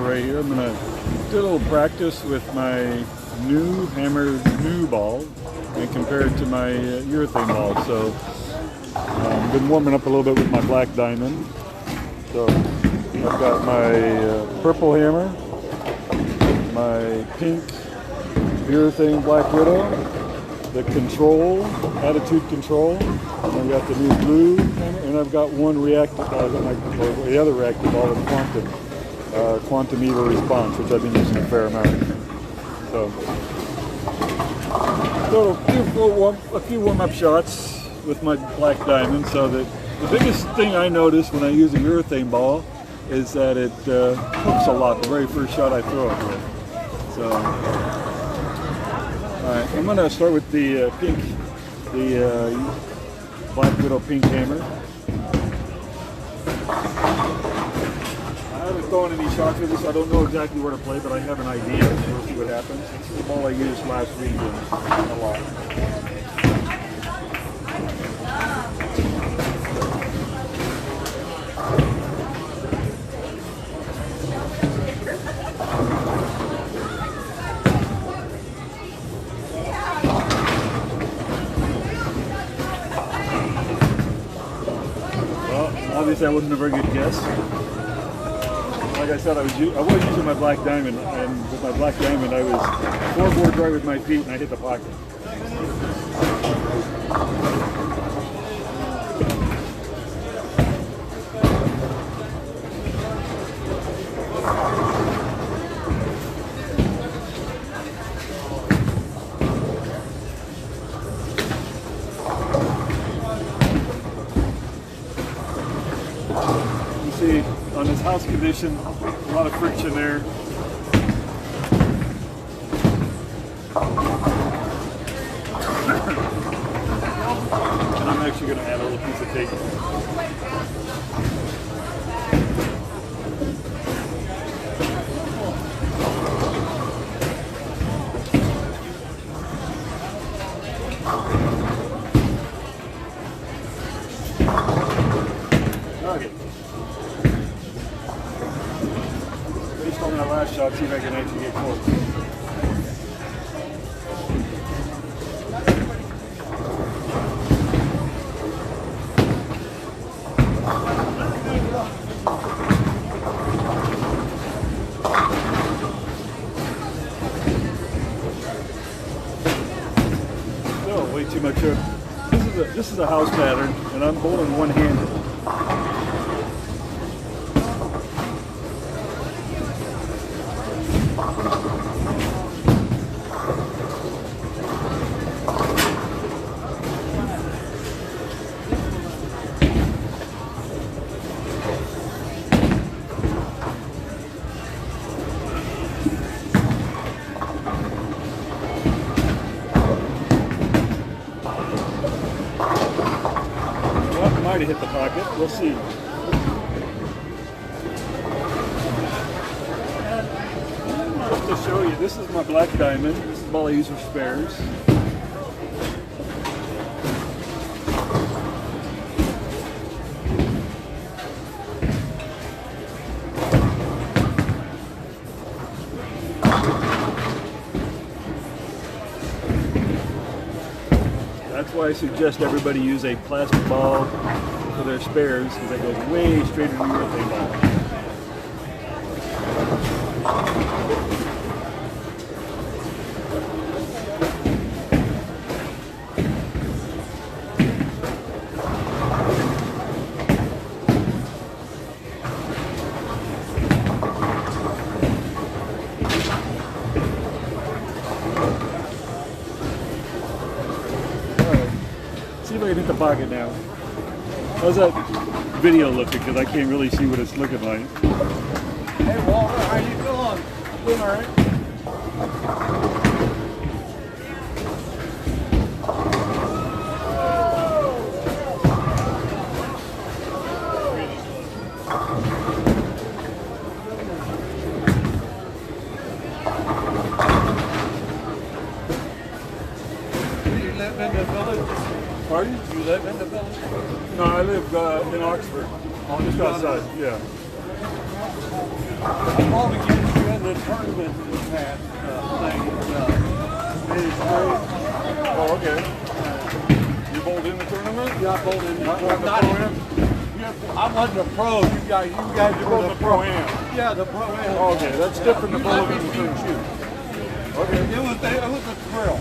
for right here. I'm gonna do a little practice with my new hammer, new ball, and compare it to my urethane ball. So I've been warming up a little bit with my black diamond. So I've got my purple hammer, my pink urethane black widow, the control, attitude control, and I've got the new blue hammer, and I've got one reactive ball, the other reactive ball, the quantum evil response, which I've been using a fair amount. So a few warm-up shots with my black diamond. So that the biggest thing I notice when I use a urethane ball is that it hooks a lot the very first shot I throw it with. So, all right, I'm going to start with the Black Widow pink hammer. I haven't thrown any shots with this. I don't know exactly where to play, but I have an idea. We'll see what happens. This is the ball I used last week a lot. Obviously, I wasn't a very good guess. Like I said, I was using my black diamond, and with my black diamond, I was floorboard right with my feet, and I hit the pocket. On this house condition, a lot of friction there. And I'm actually going to add a little piece of tape. Okay. Based on that last shot, see if I can actually get close. Still way too much. This is a house pattern, and I'm bowling one-handed. Might have hit the pocket. We'll see. Just to show you, this is my black diamond. This is the ball I use for spares. That's why I suggest everybody use a plastic ball for their spares, because that goes way straighter than your urethane ball. See if I can hit the pocket now. How's that video looking? Because I can't really see what it's looking like. Hey Walter, how you doing? Doing all right. You live in the village? Pardon? You live in the village? No, I live in Oxford. Just outside, yeah. I'm going to get in the tournament this past thing. Made it great. Oh, okay. You bowled in the tournament? Yeah, I bowled in the Not tournament. the pro-am? I wasn't a pro. You guys bowled were the pro-am. Yeah, the pro-am. Oh, okay, that's different than bowling in the beat tournament. you. Okay. It was a thrill.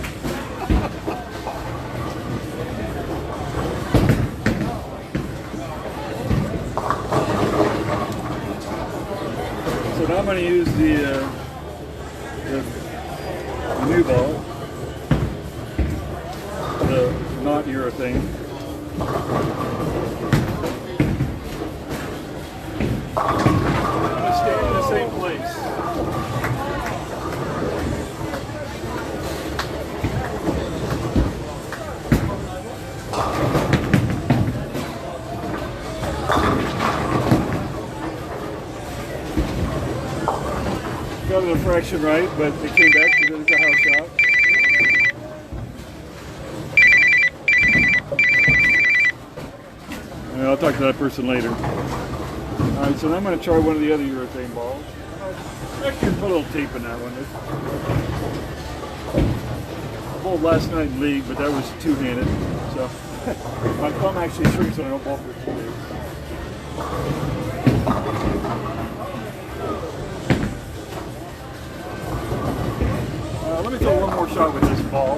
So now I'm going to use the new ball, the not urethane. I'm going to stay in the same place. Got the fraction right, but it came back because it was a house shot. And I'll talk to that person later. Alright, so now I'm going to try one of the other urethane balls. Actually, put a little tape in that one. I bowled last night in league, but that was two-handed. So my thumb actually shrinks when I don't bowl for 2 days. Let me throw one more shot with this ball.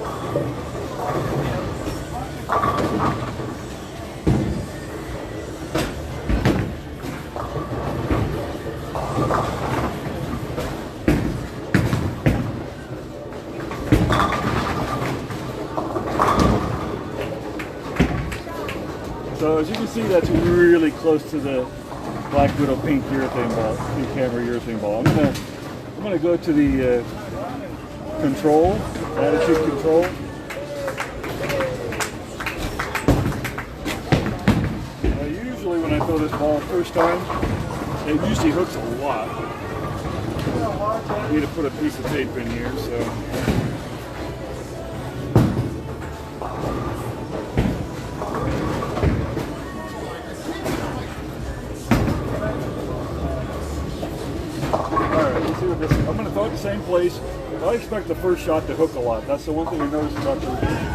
So as you can see, that's really close to the Black Widow pink urethane ball, pink hammer urethane ball. I'm gonna go to the control, attitude control. Usually when I throw this ball first time, it usually hooks a lot. I need to put a piece of tape in here, so. I'm going to throw it the same place. I expect the first shot to hook a lot. That's the one thing I noticed about the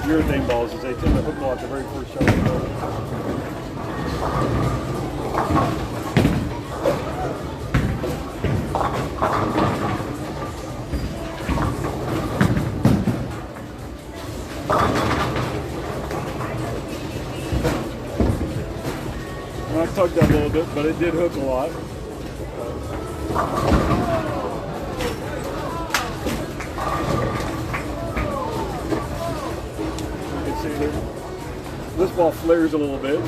urethane balls is they tend to hook a lot the very first shot. I tugged that a little bit, but it did hook a lot. This ball flares a little bit.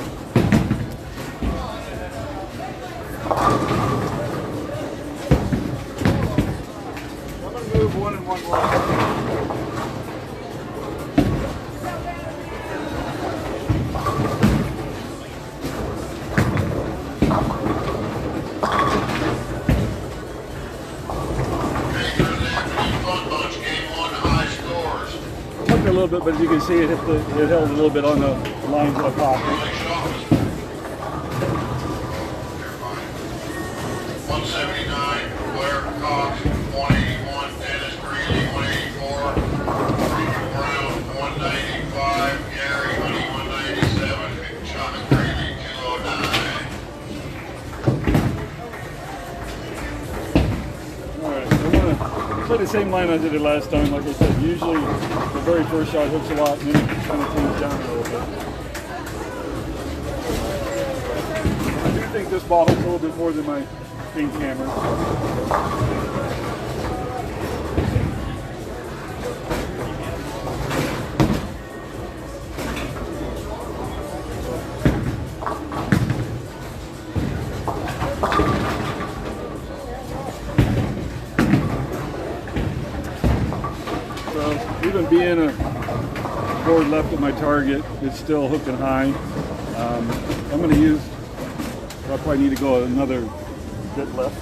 I'm going to move one in one line. A little bit, but as you can see, it held a little bit on the lines of the pocket. 179, Blair Cox, 181, Dennis Greeley, 184, Ricky Brown, 195, Gary Honey, 197, and Sean Greeley, 209. Alright, I'm going to play the same line I did it last time. Like I said, usually the very first shot hooks a lot and then it kind of turns down a little bit. I do think this ball hooks a little bit more than my pink hammer. Even being a board left of my target, it's still hooking high. I'm going to use, I'll probably need to go another bit left.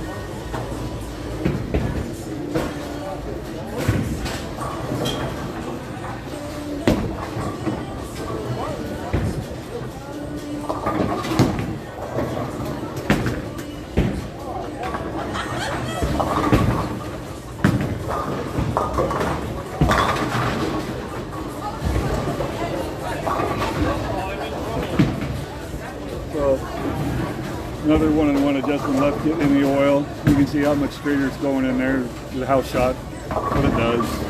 So another one-on-one adjustment left in the oil. You can see how much straighter it's going in there. The house shot, what it does.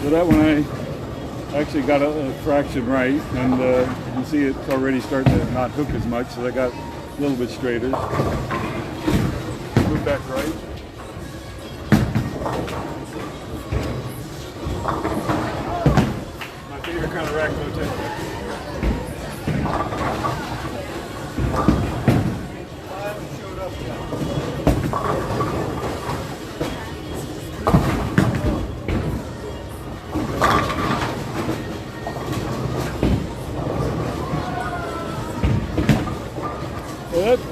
So that one I actually got a fraction right, and you can see it's already starting to not hook as much, so I got a little bit straighter. Move back right. My favorite kind of rack rotation.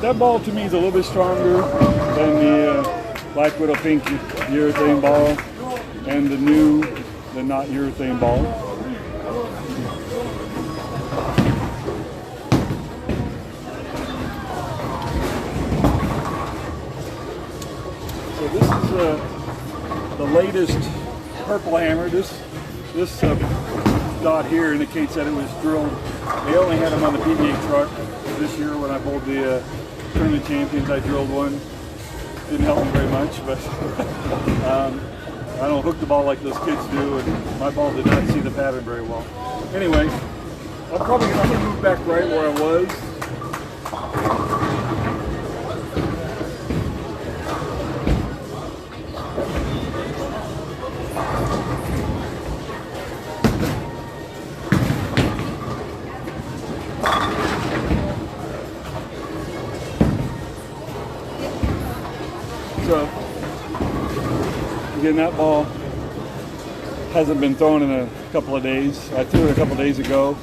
That ball to me is a little bit stronger than the Black Widow Pink urethane ball and the not urethane ball. So this is the latest purple hammer. This dot here indicates that it was drilled. They only had them on the PBA truck. This year when I bowled the Tournament Champions, I drilled one. Didn't help me very much, but I don't hook the ball like those kids do, and my ball did not see the pattern very well. Anyway, I'm going to move back right where I was. So, again, that ball hasn't been thrown in a couple of days. I threw it a couple of days ago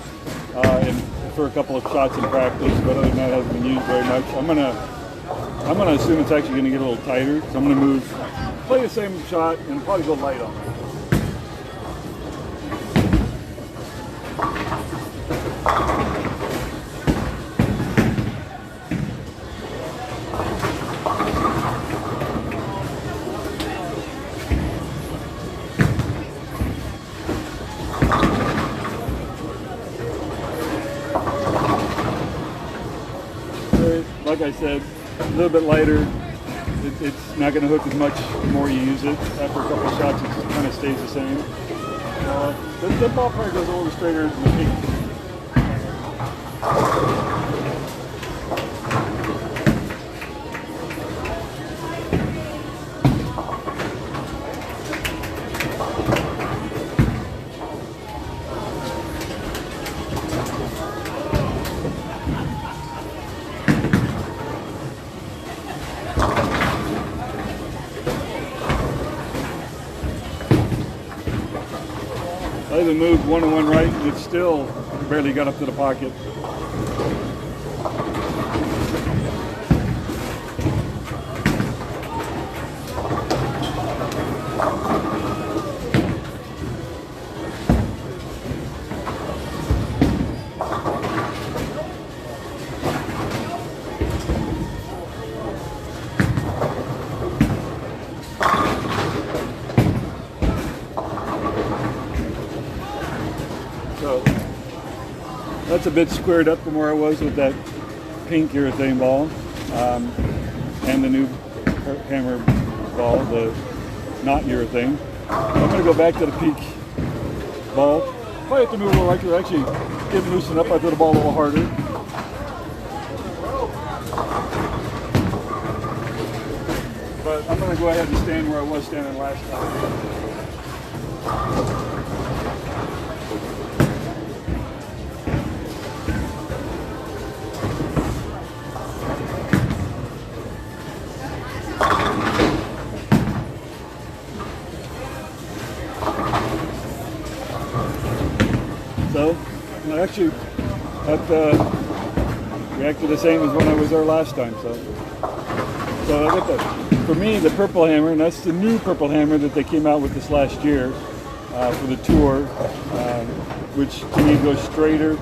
and for a couple of shots in practice, but other than that, it hasn't been used very much. I'm gonna assume it's actually gonna get a little tighter. So I'm gonna play the same shot, and probably go light on it. Like I said, a little bit lighter. It's not going to hook as much the more you use it. After a couple of shots, it kind of stays the same. The ball probably goes a little straighter than the pink. I even moved one-on-one right, and it still barely got up to the pocket. So that's a bit squared up from where I was with that pink urethane ball and the new hammer ball, the not urethane. I'm going to go back to the pink ball. Probably have to move a little right to actually get it loosened up. I throw the ball a little harder. But I'm going to go ahead and stand where I was standing last time. So, actually, that reacted the same as when I was there last time. So I got that. for me, the purple hammer, and that's the new purple hammer that they came out with this last year for the tour, which to me goes straighter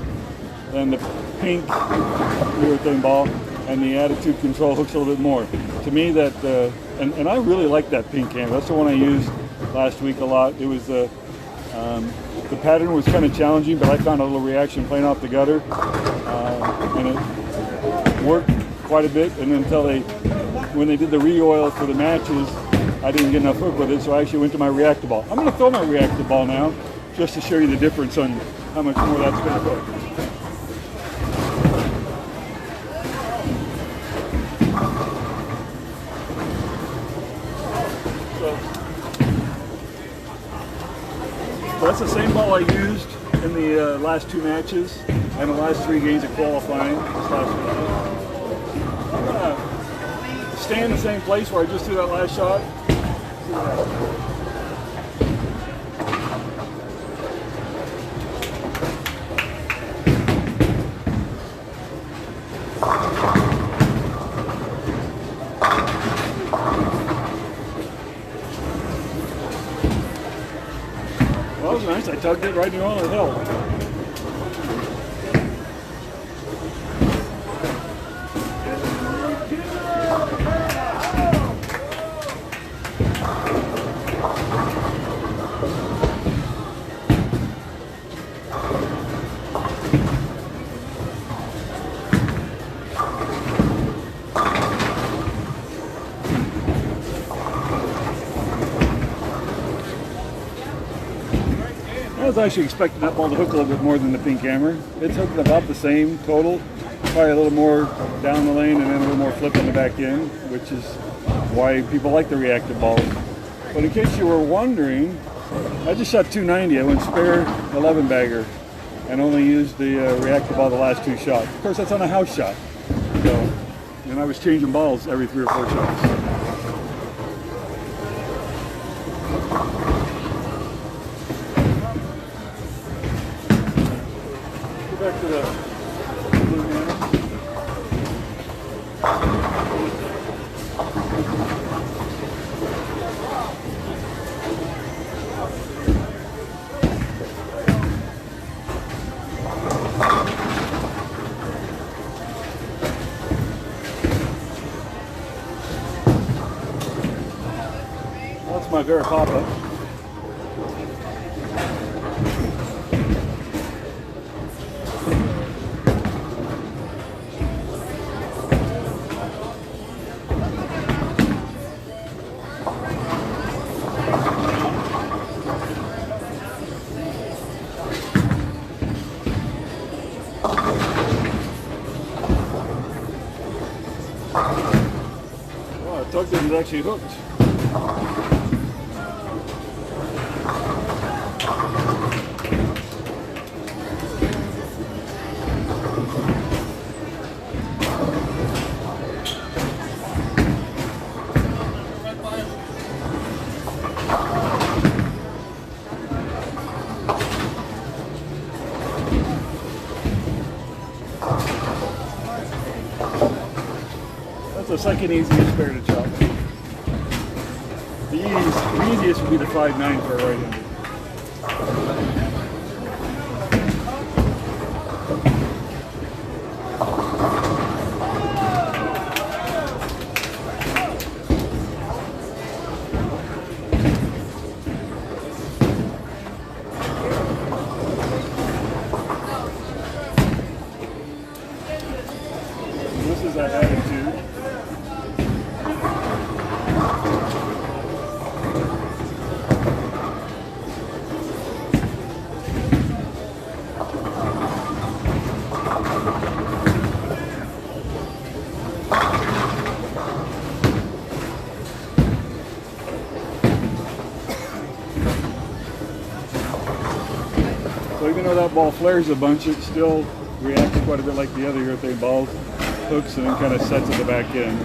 than the pink urethane ball, and the attitude control hooks a little bit more. To me, that and I really like that pink hammer. That's the one I used last week a lot. It was the pattern was kind of challenging, but I found a little reaction playing off the gutter, and it worked quite a bit. And until when they did the re-oil for the matches, I didn't get enough hook with it, so I actually went to my reactive ball. I'm going to throw my reactive ball now, just to show you the difference on how much more that's going to hook. So that's the same ball I used in the last 2 matches and the last 3 games of qualifying this last weekend. I'm going to stay in the same place where I just threw that last shot. Well, that was nice. I tugged it right in the oil and it held. I was actually expecting that ball to hook a little bit more than the pink hammer. It's hooking about the same total, probably a little more down the lane and then a little more flip in the back end, which is why people like the reactive balls. But in case you were wondering, I just shot 290. I went spare 11 bagger and only used the reactive ball the last 2 shots. Of course, that's on a house shot. So, and I was changing balls every 3 or 4 shots. Back to the blue hammer. That's my Vera Papa. Well, I tugged it and it actually hooked. That's the second easiest pair to chop. The easiest would be the 5.9 for a right-hander. This is that attitude. So even though that ball flares a bunch, it still reacts quite a bit like the other urethane balls. Hooks and then kind of sets at the back end.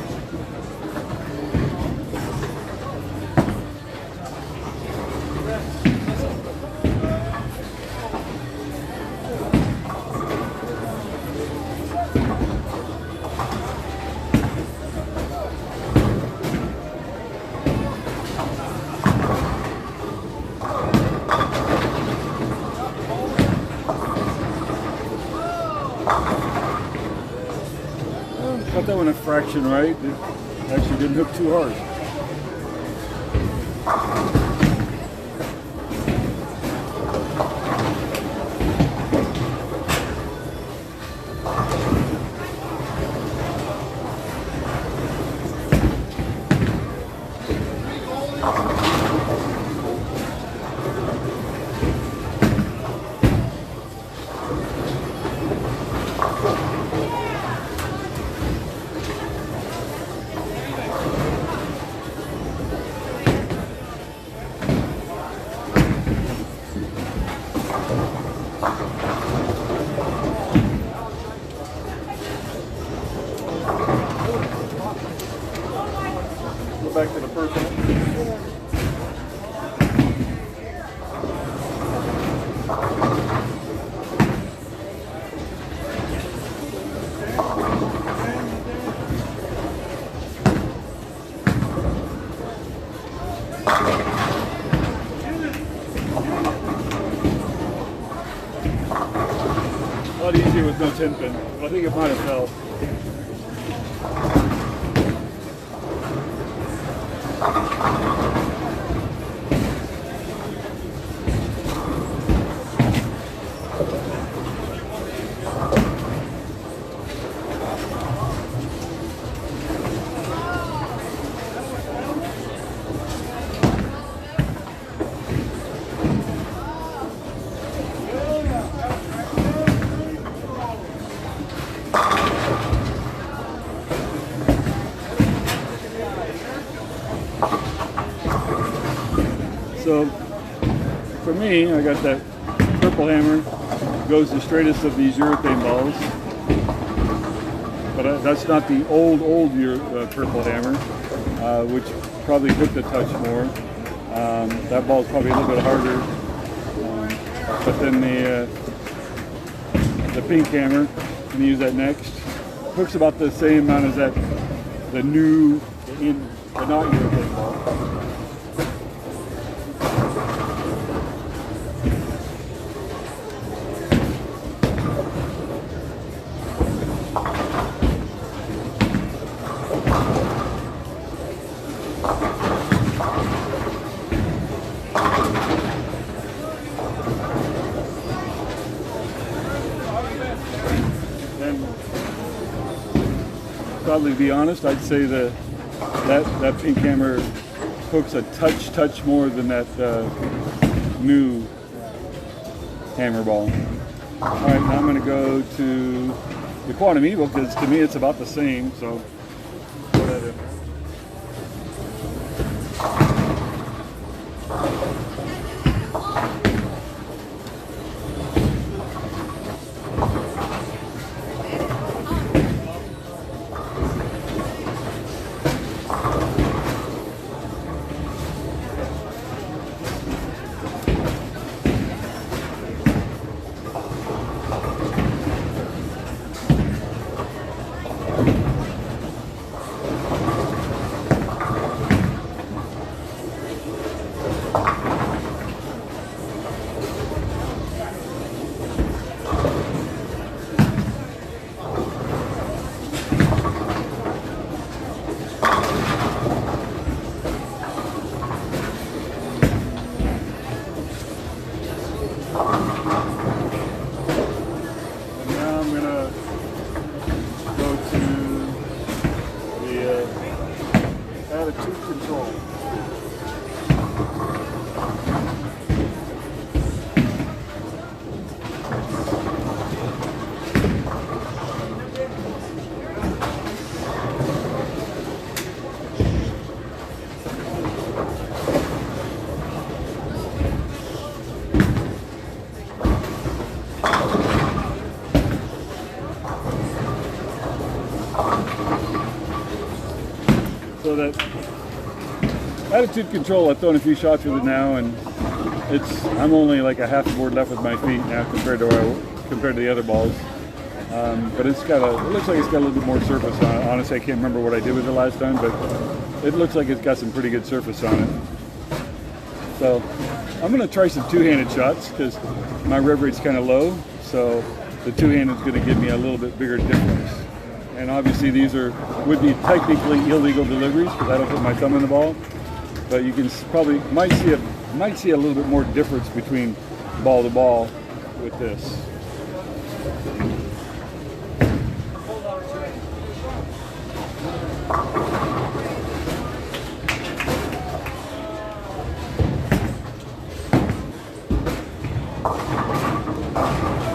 going a fraction right. It actually didn't hook too hard. Go back to the first one. A lot easier with no 10 pin. I think it might have fell. So for me, I got that purple hammer, goes the straightest of these urethane balls, but that's not the old purple hammer, which probably hooked a touch more. That ball's probably a little bit harder, but then the pink hammer, I'm gonna use that next. Hooks about the same amount as that, the not urethane ball. Probably, to be honest, I'd say that pink hammer hooks a touch more than that new hammer ball. All right, now I'm going to go to the Quantum Evo because to me it's about the same. So put that in. So that attitude control, I've thrown a few shots with it now, and I'm only like a half board left with my feet now compared to the other balls. But it looks like it's got a little bit more surface on it. Honestly, I can't remember what I did with it last time, but it looks like it's got some pretty good surface on it. So I'm going to try some two-handed shots because my rev rate's kind of low, so the two-handed is going to give me a little bit bigger difference. and obviously these would be technically illegal deliveries because I don't put my thumb in the ball. But you can probably might see a little bit more difference between ball to ball with this.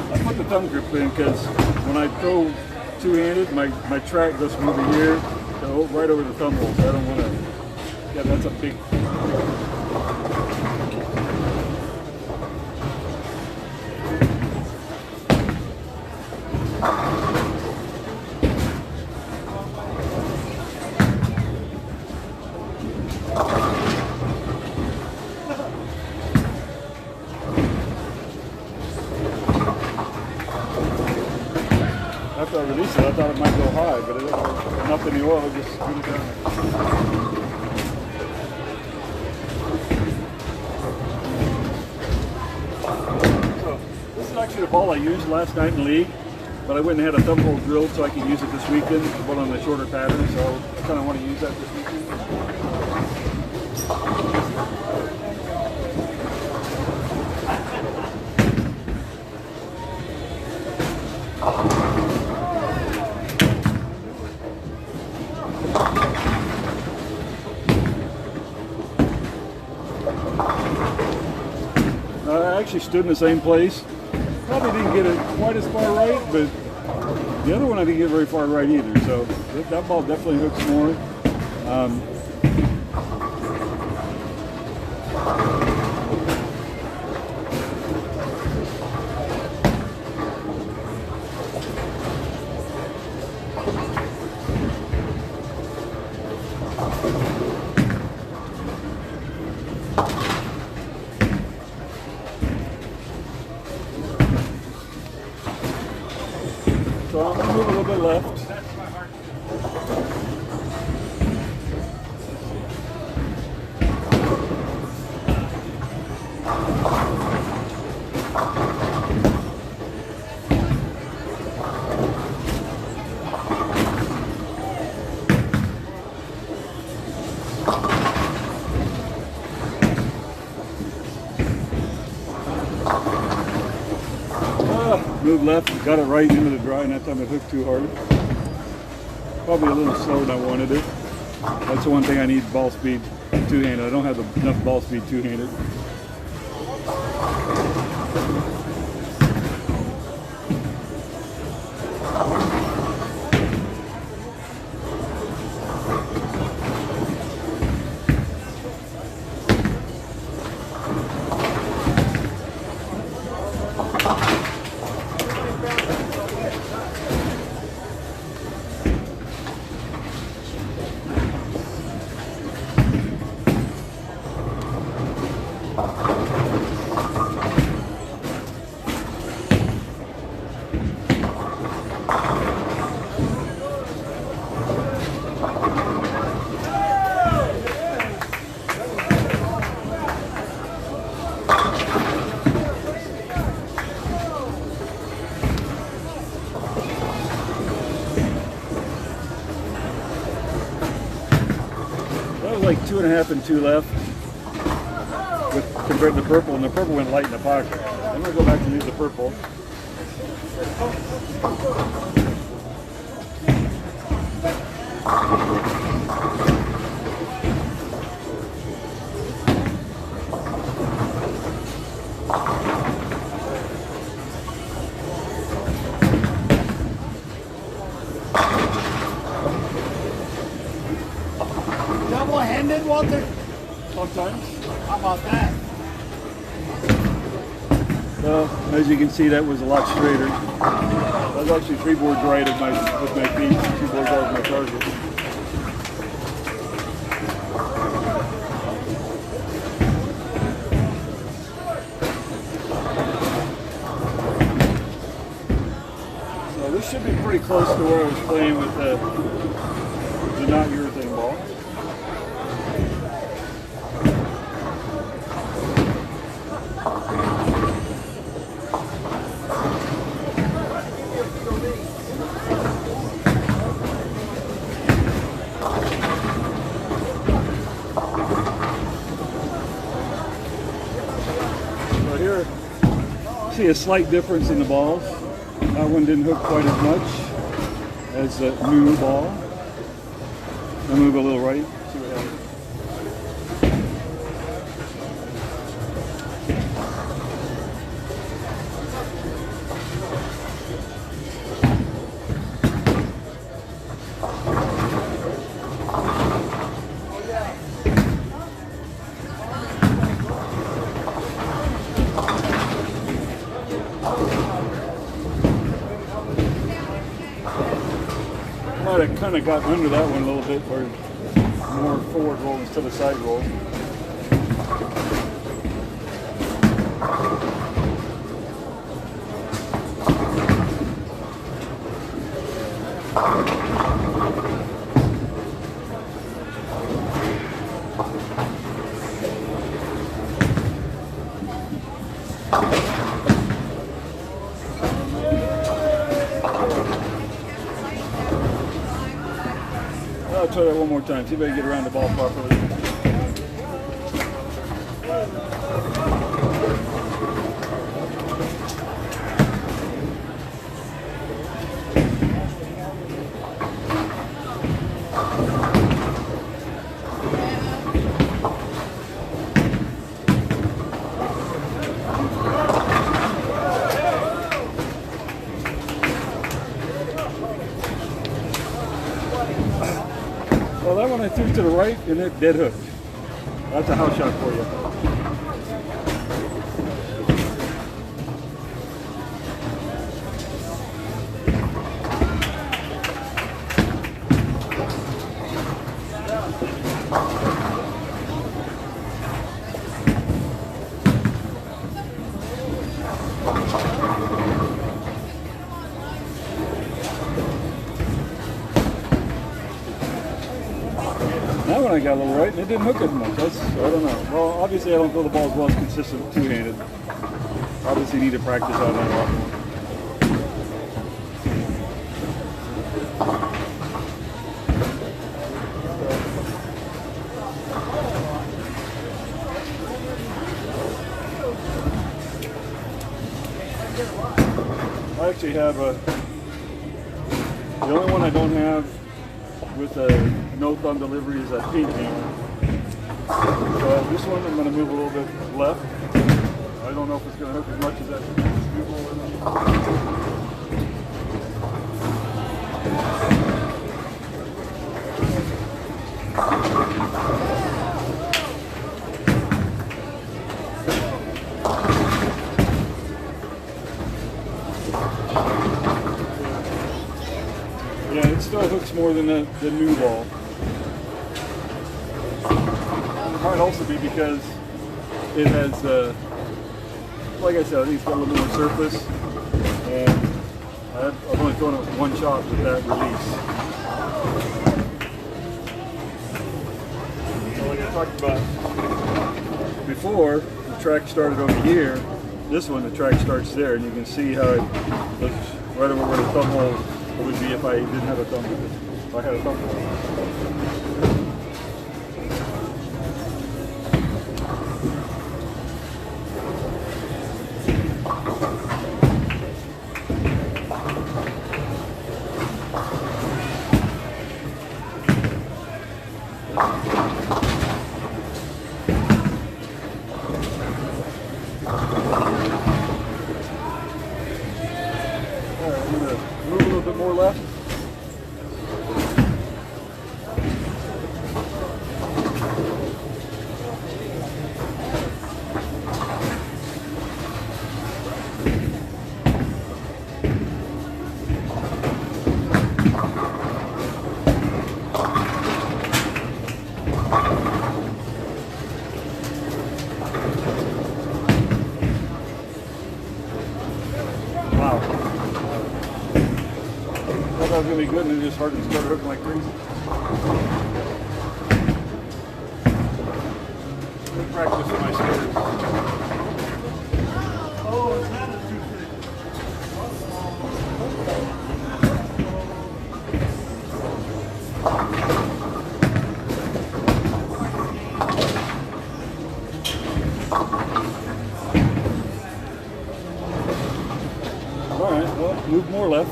I put the thumb grip in because when I throw two-handed, my track goes from over here to right over the thumb hole, so I don't want to. Yeah, that's a big. After I release it, I thought it might go high, but it went up in the oil, just scoot it down. This is actually the ball I used last night in league, but I went and had a thumb hole drilled so I could use it this weekend, but on the shorter pattern, so I kind of want to use that this weekend. I actually stood in the same place. Probably didn't get it quite as far right, but the other one I didn't get very far right either. So that ball definitely hooks more. So I'm going to move a little bit left. Move left, got it right into the dry, and that time it hooked too hard. Probably a little slower than I wanted it. That's the one thing I need ball speed two-handed. I don't have enough ball speed two-handed. Like 2.5 and 2 left compared to the purple, and the purple went light in the pocket. I'm going to go back and use the purple. Double-handed, Walter? Sometimes. How about that? Well, as you can see, that was a lot straighter. I was actually 3 boards right with my feet, 2 boards off my target. So this should be pretty close to where I was playing with the not urethane ball. See a slight difference in the balls. That one didn't hook quite as much as the new ball. I'll move a little right, see what happens. Might have kind of got under that one a little bit for more forward roll instead of side roll. I'll try that one more time. See if I can get around the ball properly. Well, that one I threw to the right and it dead hooked. That's a house shot for you. That one I got a little right and it didn't hook as much. I don't know. Well, obviously I don't throw the ball as well as consistent two-handed. Obviously need to practice on that a lot more. I actually have the only one I don't have with a no thumb delivery is that paint hammer. So this one I'm going to move a little bit left. I don't know if it's going to hook as much as that scoop over there. Yeah, it still hooks more than the new ball. It might also be because it has, like I said, I think it's got a little more surface, and I've only thrown it one shot with that release. So like I talked about before, the track started over here. This one, the track starts there, and you can see how it looks right over where the thumb hole would be if I didn't have a thumb. If I had a thumb hole. Alright, I'm going to move a little bit more left. Wow. I thought it was going to be good and it just started hooking like crazy. Good practice with my skitters. Oh, is that a toothpick? move more left.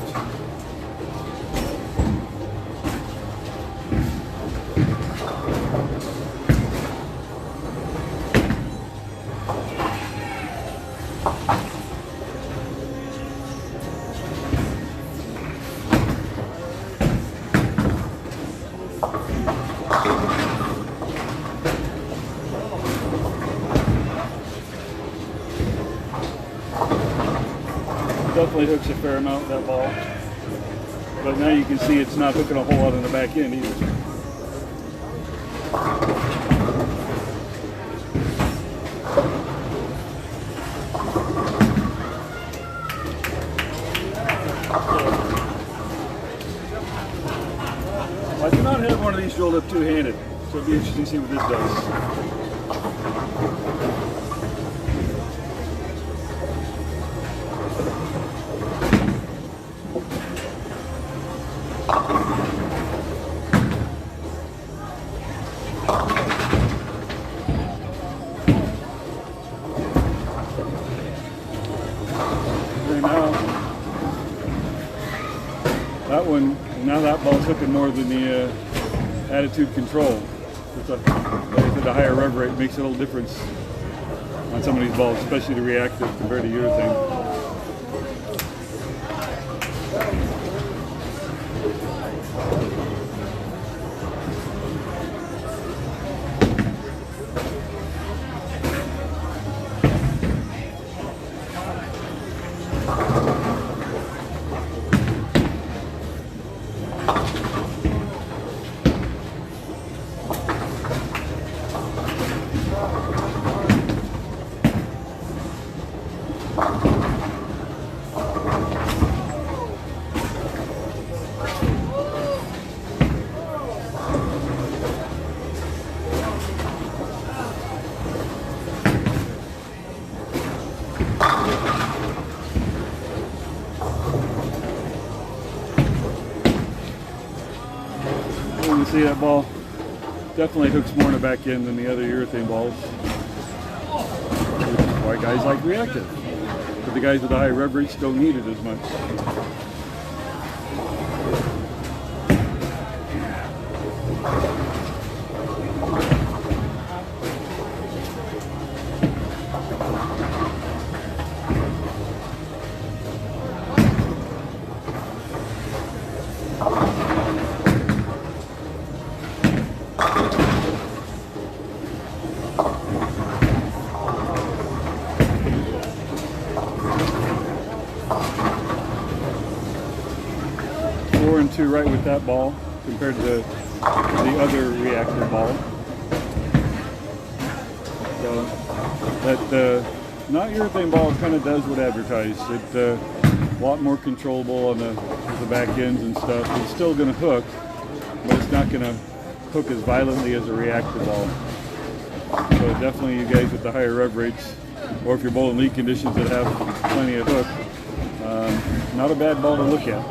Definitely hooks a fair amount, that ball. But now you can see it's not hooking a whole lot on the back end either. I do not have one of these rolled up two-handed, so it'll be interesting to see what this does. Now that ball's hooking more than the attitude control. With the higher rev rate makes a little difference on some of these balls, especially the reactive compared to urethane. You see that ball definitely hooks more in the back end than the other urethane balls. Which is why guys like reactive. But the guys with the high rev rates don't need it as much. Two right with that ball compared to the other reactive ball. So that not urethane ball kind of does what advertised. It's a lot more controllable on the back ends and stuff. It's still going to hook, but it's not going to hook as violently as a reactive ball. So definitely you guys with the higher rev rates, or if you're bowling lead conditions that have plenty of hook, not a bad ball to look at.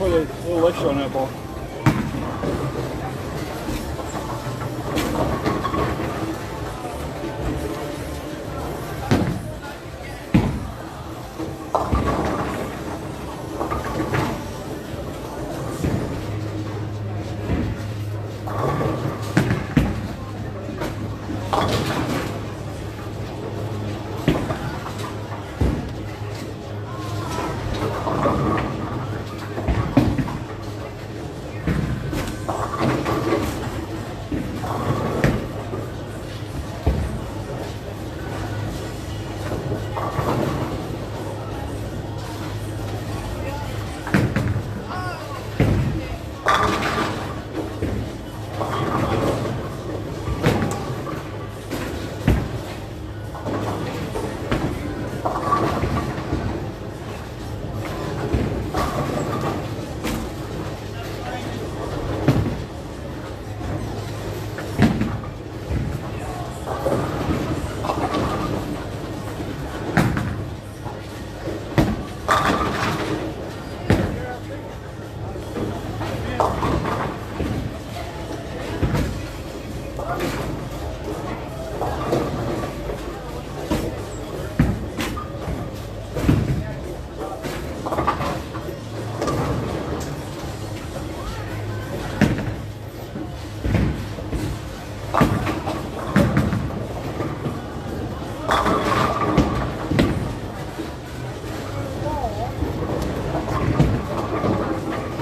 put a little extra on that ball.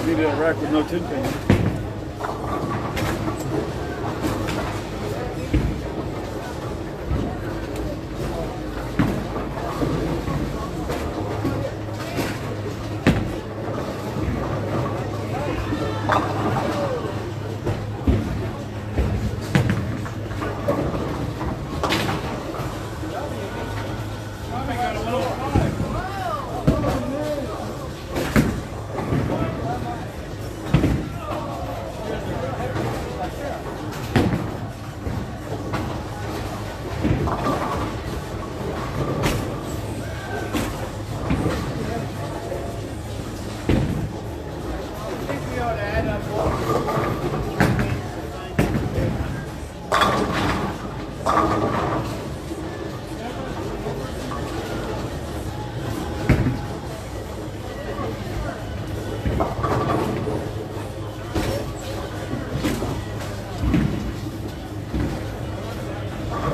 Need a rack with no tin pan.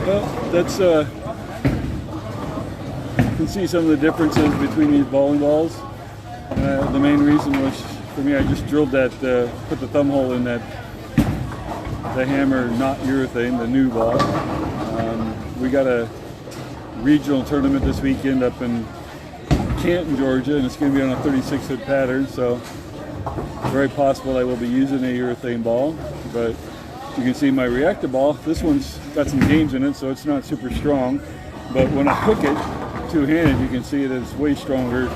Well, that's you can see some of the differences between these bowling balls. The main reason was, for me, I just drilled that, put the thumb hole in that, the hammer, not urethane, the new ball. We got a regional tournament this weekend up in Canton, Georgia, and it's going to be on a 36-foot pattern, so it's very possible I will be using a urethane ball. But you can see my reactor ball, this one's got some games in it, so it's not super strong. But when I hook it two-handed, you can see that it's way stronger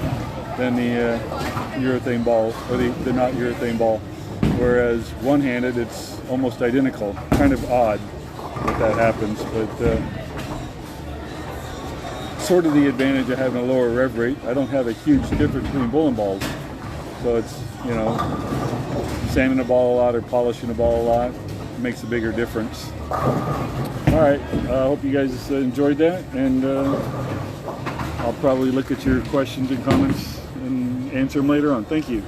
than the urethane ball, or the not urethane ball. Whereas one-handed, it's almost identical. Kind of odd that that happens, but sort of the advantage of having a lower rev rate. I don't have a huge difference between bowling balls. So it's, you know, sanding the ball a lot or polishing the ball a lot makes a bigger difference. All right, I hope you guys enjoyed that, and I'll probably look at your questions and comments and answer them later on. Thank you.